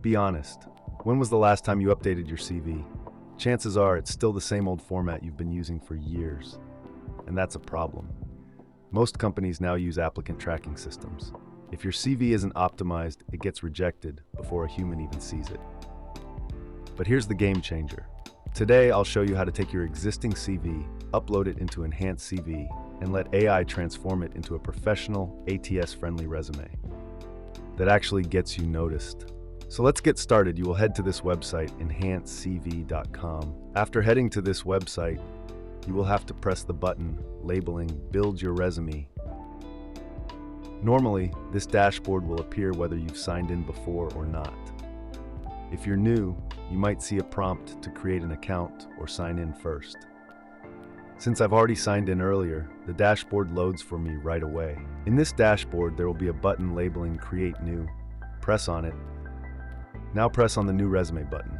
Be honest, when was the last time you updated your CV? Chances are it's still the same old format you've been using for years, and that's a problem. Most companies now use applicant tracking systems. If your CV isn't optimized, it gets rejected before a human even sees it. But here's the game changer. Today, I'll show you how to take your existing CV, upload it into EnhanceCV, and let AI transform it into a professional, ATS-friendly resume that actually gets you noticed. So let's get started. You will head to this website, EnhanceCV.com. After heading to this website, you will have to press the button labeling Build Your Resume. Normally, this dashboard will appear whether you've signed in before or not. If you're new, you might see a prompt to create an account or sign in first. Since I've already signed in earlier, the dashboard loads for me right away. In this dashboard, there will be a button labeling Create New. Press on it. Now press on the New Resume button.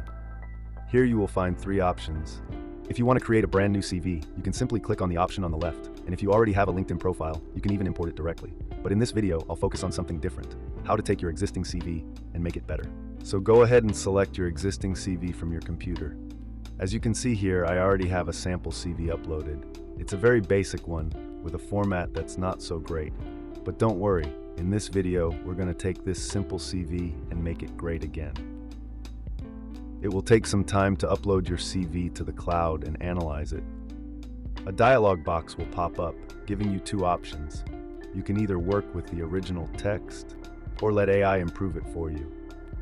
Here you will find three options. If you want to create a brand new CV, you can simply click on the option on the left, and if you already have a LinkedIn profile, you can even import it directly. But in this video, I'll focus on something different, how to take your existing CV and make it better. So go ahead and select your existing CV from your computer. As you can see here, I already have a sample CV uploaded. It's a very basic one with a format that's not so great. But don't worry, in this video, we're going to take this simple CV and make it great again. It will take some time to upload your CV to the cloud and analyze it. A dialog box will pop up, giving you two options. You can either work with the original text or let AI improve it for you.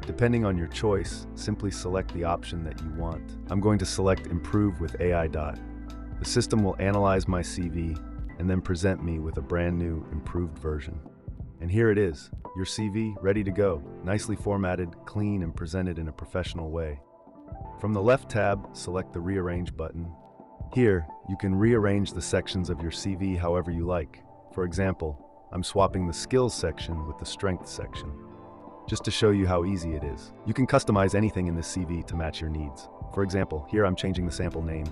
Depending on your choice, simply select the option that you want. I'm going to select Improve with AI. The system will analyze my CV and then present me with a brand new, improved version. And here it is, your CV ready to go, nicely formatted, clean, and presented in a professional way. From the left tab, select the Rearrange button. Here, you can rearrange the sections of your CV however you like. For example, I'm swapping the Skills section with the Strengths section, just to show you how easy it is. You can customize anything in this CV to match your needs. For example, here I'm changing the sample name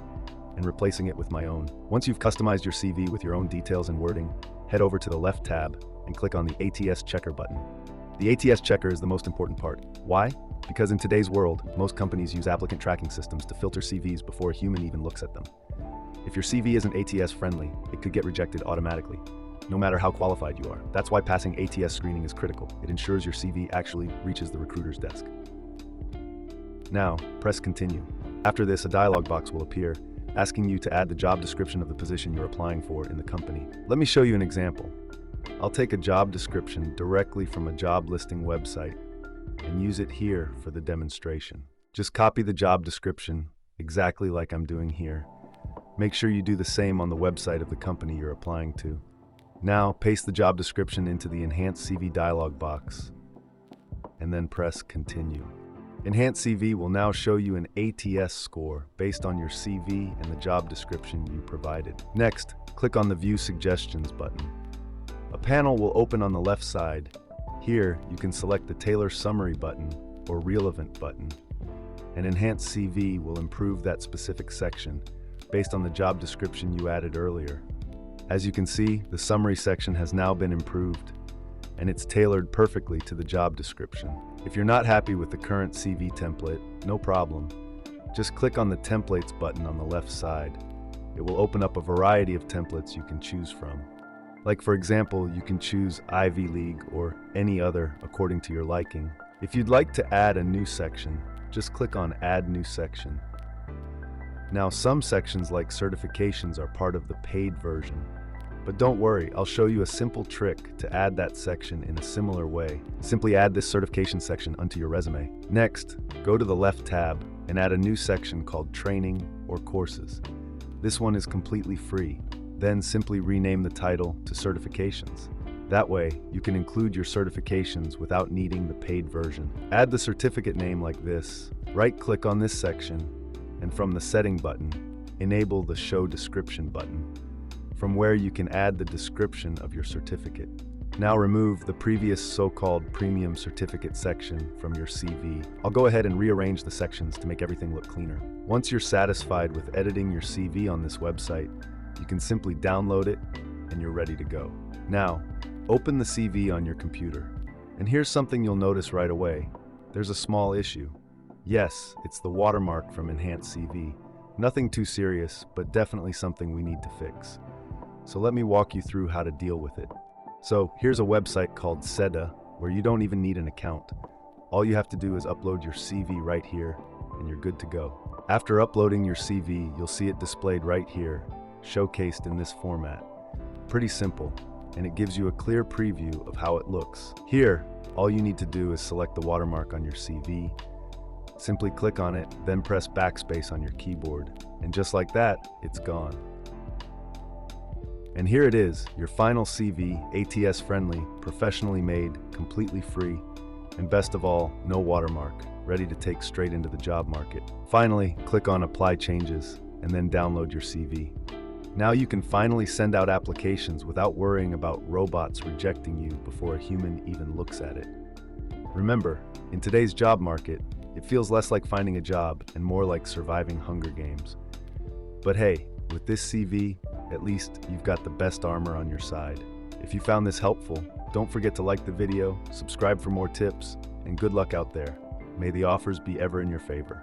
and replacing it with my own. Once you've customized your CV with your own details and wording, head over to the left tab and click on the ATS Checker button. The ATS Checker is the most important part. Why? Because in today's world, most companies use applicant tracking systems to filter CVs before a human even looks at them. If your CV isn't ATS-friendly, it could get rejected automatically, no matter how qualified you are. That's why passing ATS screening is critical. It ensures your CV actually reaches the recruiter's desk. Now, press Continue. After this, a dialog box will appear, asking you to add the job description of the position you're applying for in the company. Let me show you an example. I'll take a job description directly from a job listing website and use it here for the demonstration. Just copy the job description exactly like I'm doing here. Make sure you do the same on the website of the company you're applying to. Now, paste the job description into the EnhanceCV dialog box, and then press Continue. EnhanceCV will now show you an ATS score based on your CV and the job description you provided. Next, click on the View Suggestions button. A panel will open on the left side. Here, you can select the Tailor Summary button or Relevant button, and EnhanceCV will improve that specific section based on the job description you added earlier. As you can see, the summary section has now been improved, and it's tailored perfectly to the job description. If you're not happy with the current CV template, no problem. Just click on the Templates button on the left side. It will open up a variety of templates you can choose from. Like for example, you can choose Ivy League or any other according to your liking. If you'd like to add a new section, just click on Add New Section. Now some sections like certifications are part of the paid version. But don't worry, I'll show you a simple trick to add that section in a similar way. Simply add this certification section onto your resume. Next, go to the left tab and add a new section called Training or Courses. This one is completely free. Then simply rename the title to Certifications. That way, you can include your certifications without needing the paid version. Add the certificate name like this. Right-click on this section, and from the Setting button, enable the Show Description button, from where you can add the description of your certificate. Now remove the previous so-called Premium Certificate section from your CV. I'll go ahead and rearrange the sections to make everything look cleaner. Once you're satisfied with editing your CV on this website, you can simply download it and you're ready to go. Now, open the CV on your computer. And here's something you'll notice right away. there's a small issue. Yes, it's the watermark from EnhanceCV. Nothing too serious, but definitely something we need to fix. So let me walk you through how to deal with it. So here's a website called SEDA, where you don't even need an account. All you have to do is upload your CV right here, and you're good to go. After uploading your CV, you'll see it displayed right here, showcased in this format. Pretty simple, and it gives you a clear preview of how it looks. Here, all you need to do is select the watermark on your CV, simply click on it, then press backspace on your keyboard, and just like that, it's gone. And here it is, your final CV, ATS-Friendly, professionally made, completely free, and best of all, no watermark, ready to take straight into the job market. Finally, click on Apply Changes, and then download your CV. Now you can finally send out applications without worrying about robots rejecting you before a human even looks at it. Remember, in today's job market, it feels less like finding a job and more like surviving Hunger Games. But hey, with this CV, at least you've got the best armor on your side. If you found this helpful, don't forget to like the video, subscribe for more tips, and good luck out there. May the offers be ever in your favor.